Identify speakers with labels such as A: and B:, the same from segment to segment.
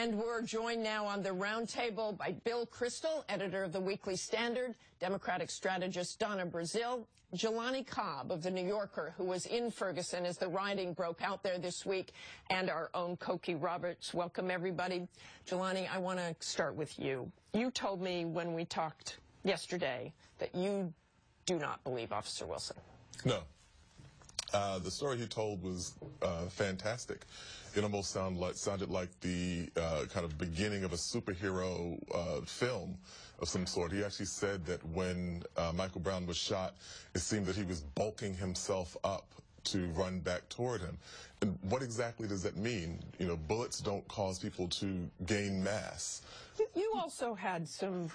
A: And we're joined now on the roundtable by Bill Kristol, editor of the Weekly Standard, Democratic strategist Donna Brazile, Jelani Cobb of The New Yorker, who was in Ferguson as the rioting broke out there this week, and our own Cokie Roberts. Welcome, everybody. Jelani, I want to start with you. You told me when we talked yesterday that you do not believe Officer Wilson.
B: No. The story he told was fantastic. It almost sounded like the kind of beginning of a superhero film of some sort. He actually said that when Michael Brown was shot, it seemed that he was bulking himself up to run back toward him. And what exactly does that mean? You know, bullets don't cause people to gain mass.
A: You also had some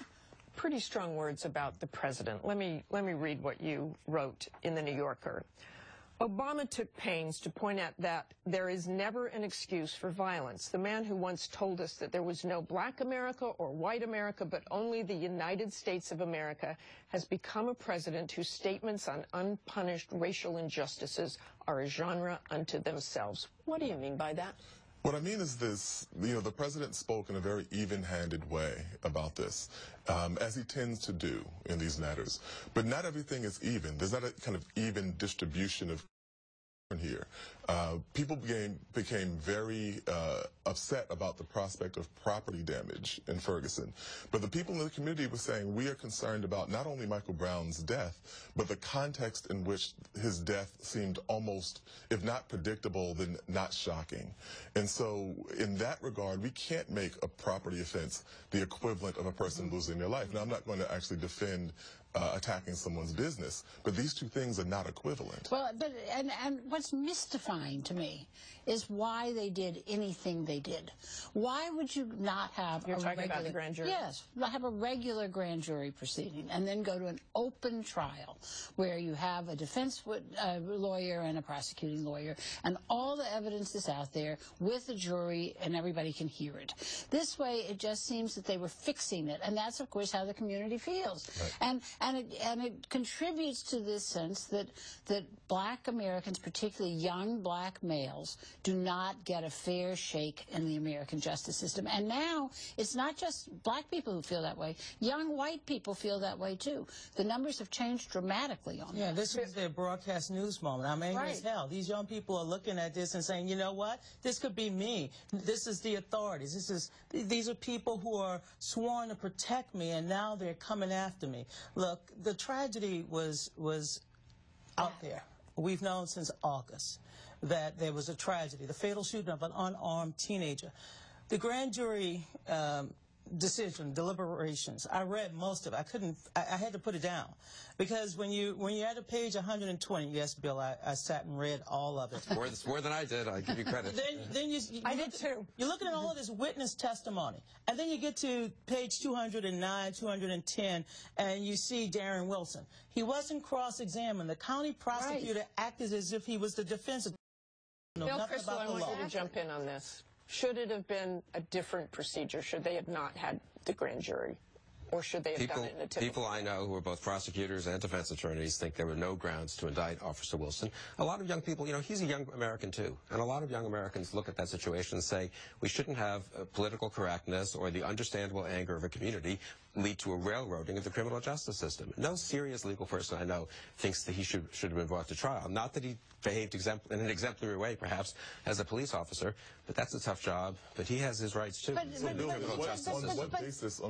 A: pretty strong words about the president. Let me read what you wrote in The New Yorker. Obama took pains to point out that there is never an excuse for violence. The man who once told us that there was no black America or white America, but only the United States of America, has become a president whose statements on unpunished racial injustices are a genre unto themselves. What do you mean by that?
B: What I mean is this, you know, the president spoke in a very even-handed way about this, as he tends to do in these matters. But not everything is even. There's not a kind of even distribution of here. People became very upset about the prospect of property damage in Ferguson. But the people in the community were saying, we are concerned about not only Michael Brown's death, but the context in which his death seemed almost, if not predictable, then not shocking. And so in that regard, we can't make a property offense the equivalent of a person losing their life. Now, I'm not going to actually defend attacking someone's business, but these two things are not equivalent.
C: Well, and what's mystifying to me is why they did anything they did. Why would you not have
A: You're talking about the grand jury?
C: Yes, have a regular grand jury proceeding and then go to an open trial where you have a defense lawyer and a prosecuting lawyer and all the evidence is out there with a jury and everybody can hear it. This way, it just seems that they were fixing it, and that's, of course, how the community feels. Right. And it contributes to this sense that black Americans, particularly young black males, do not get a fair shake in the American justice system. And now it's not just black people who feel that way. Young white people feel that way too. The numbers have changed dramatically on that.
D: Yeah, this is their broadcast news moment. I'm angry as hell. These young people are looking at this and saying, you know what? This could be me. This is the authorities. These are people who are sworn to protect me, and now they're coming after me. Look, the tragedy was out there. We've known since August that there was a tragedy, the fatal shooting of an unarmed teenager. The grand jury decision, deliberations, I read most of it. I had to put it down. Because when you're at a page 120, yes, Bill, I sat and read all of it.
E: It's more than I did. I give you credit.
D: I did too. You're looking at all of this witness testimony, and then you get to page 209, 210, and you see Darren Wilson. He wasn't cross-examined. The county prosecutor acted as if he was the defense.
A: Bill Kristol, I want you to jump in on this. Should it have been a different procedure? Should they have not had the grand jury? Or should they have done it in a typical
E: People I know who are both prosecutors and defense attorneys think there were no grounds to indict Officer Wilson. A lot of young people, you know, he's a young American too. And a lot of young Americans look at that situation and say, we shouldn't have political correctness or the understandable anger of a community lead to a railroading of the criminal justice system. No serious legal person I know thinks that he should have been brought to trial. Not that he behaved in an exemplary way, perhaps, as a police officer, but that's a tough job. But he has his rights too.
B: On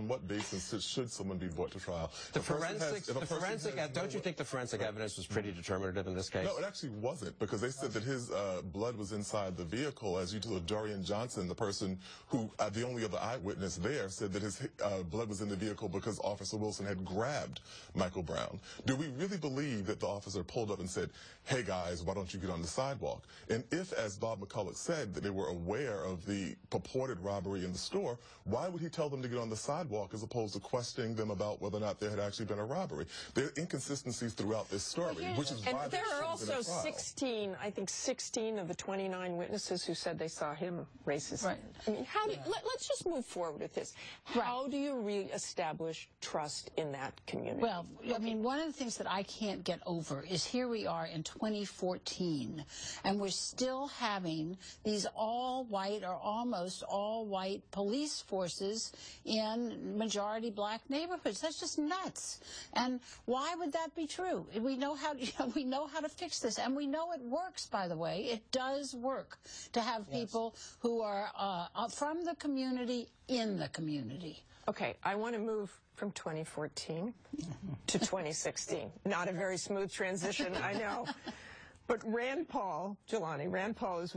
B: what basis should someone be brought to trial?
E: Don't you think the forensic evidence was pretty determinative in this case?
B: No, it actually wasn't, because they said that his blood was inside the vehicle. As you told Dorian Johnson, the person who, the only other eyewitness there, said that his blood was in the vehicle because Officer Wilson had grabbed Michael Brown. Do we really believe that the officer pulled up and said, hey guys, why don't you get on the sidewalk? And if, as Bob McCulloch said, that they were aware of the purported robbery in the store, why would he tell them to get on the sidewalk as opposed to questioning them about whether or not there had actually been a robbery? There are inconsistencies throughout this story, which is why
A: there are also 16, I think 16 of the 29 witnesses who said they saw him raise his hand. I mean, let's just move forward with this. How do you reestablish trust in that community?
C: Well, I mean, one of the things that I can't get over is here we are in 2014, and we're still having these all all-white or almost all-white police forces in majority black neighborhoods. That's just nuts. And why would that be true? We know how we know how to fix this, and we know it works, by the way. It does work to have people who are from the community in the community.
A: Okay, I want to move from 2014 to 2016. Not a very smooth transition, I know. But Rand Paul, Jelani, Rand Paul is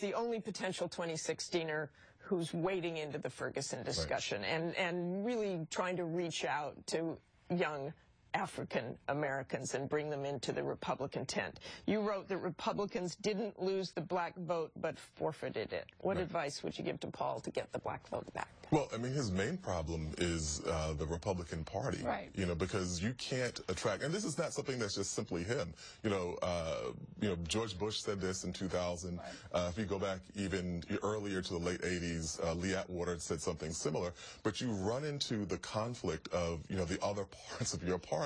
A: the only potential 2016er who's wading into the Ferguson discussion and really trying to reach out to young African Americans and bring them into the Republican tent. You wrote that Republicans didn't lose the black vote but forfeited it. What advice would you give to Paul to get the black vote back?
B: Well, I mean, his main problem is the Republican Party, you know, because you can't attract, and this is not something that's just simply him. You know, George Bush said this in 2000. If you go back even earlier to the late 80s, Lee Atwater said something similar. But you run into the conflict of, you know, the other parts of your party.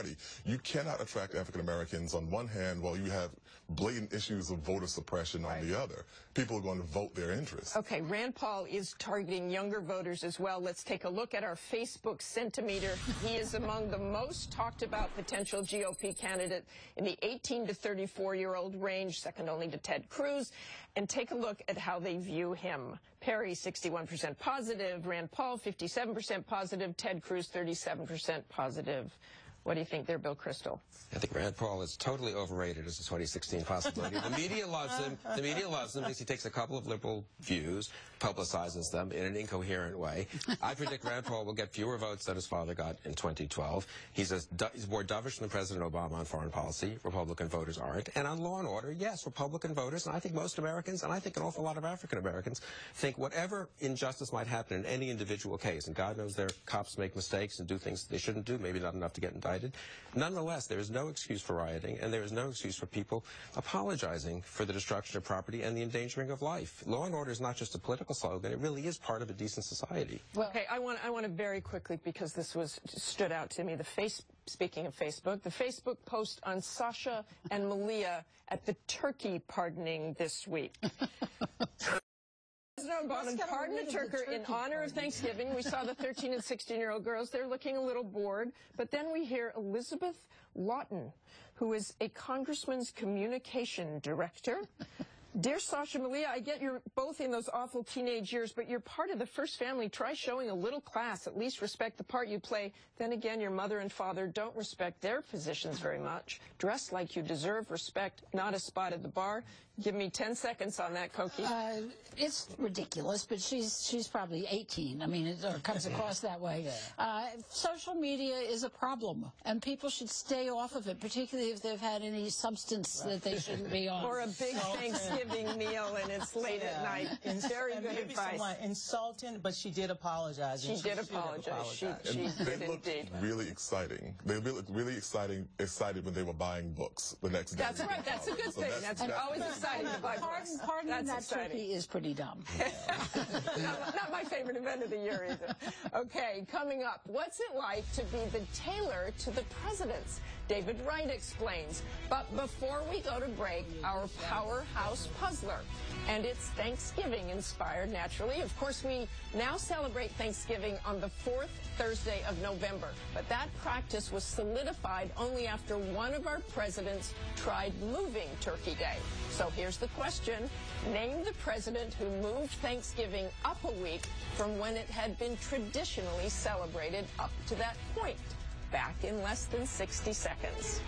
B: You cannot attract African Americans on one hand while you have blatant issues of voter suppression on the other. People are going to vote their interests.
A: Okay, Rand Paul is targeting younger voters as well. Let's take a look at our Facebook centimeter. He is among the most talked about potential GOP candidate in the 18 to 34-year-old range, second only to Ted Cruz. And take a look at how they view him. Perry, 61% positive. Rand Paul, 57% positive. Ted Cruz, 37% positive. What do you think there, Bill Kristol?
E: I think Rand Paul is totally overrated as a 2016 possibility. The media loves him. The media loves him because he takes a couple of liberal views, publicizes them in an incoherent way. I predict Rand Paul will get fewer votes than his father got in 2012. He's more dovish than President Obama on foreign policy. Republican voters aren't. And on law and order, yes, Republican voters, and I think most Americans, and I think an awful lot of African Americans, think whatever injustice might happen in any individual case, and God knows their cops make mistakes and do things they shouldn't do, maybe not enough to get indicted. Nonetheless, there is no excuse for rioting, and there is no excuse for people apologizing for the destruction of property and the endangering of life. Law and order is not just a political slogan; it really is part of a decent society.
A: Well, okay, I want to very quickly, because this stood out to me. Speaking of Facebook, the Facebook post on Sasha and Malia at the turkey pardoning this week. President Obama pardoned a turkey in honor of Thanksgiving. We saw the 13 and 16-year-old girls. They're looking a little bored. But then we hear Elizabeth Lawton, who is a congressman's communication director. Dear Sasha, Malia, I get you're both in those awful teenage years, but you're part of the first family. Try showing a little class. At least respect the part you play. Then again, your mother and father don't respect their positions very much. Dress like you deserve respect, not a spot at the bar. Give me 10 seconds on that, Cokie.
C: It's ridiculous, but she's probably 18. I mean, it comes across that way. Social media is a problem, and people should stay off of it, particularly if they've had any substance that they shouldn't be on.
A: Or a big Thanksgiving meal, and it's late at night. Very good advice.
D: Insulting, but she did apologize.
A: She did apologize. She
B: they
A: did
B: looked
A: indeed.
B: really exciting. They looked really excited when they were buying books the next day.
A: That's right. That's a good thing. That's always exciting to buy books.
C: Pardoning that
A: exciting.
C: turkey is pretty dumb.
A: Not my favorite event of the year either. Okay, coming up, what's it like to be the tailor to the presidents? David Wright explains. But before we go to break, our powerhouse puzzler. And it's Thanksgiving inspired, naturally. Of course, we now celebrate Thanksgiving on the 4th Thursday of November. But that practice was solidified only after one of our presidents tried moving Turkey Day. So here's the question. Name the president who moved Thanksgiving up a week from when it had been traditionally celebrated up to that point. Back in less than 60 seconds.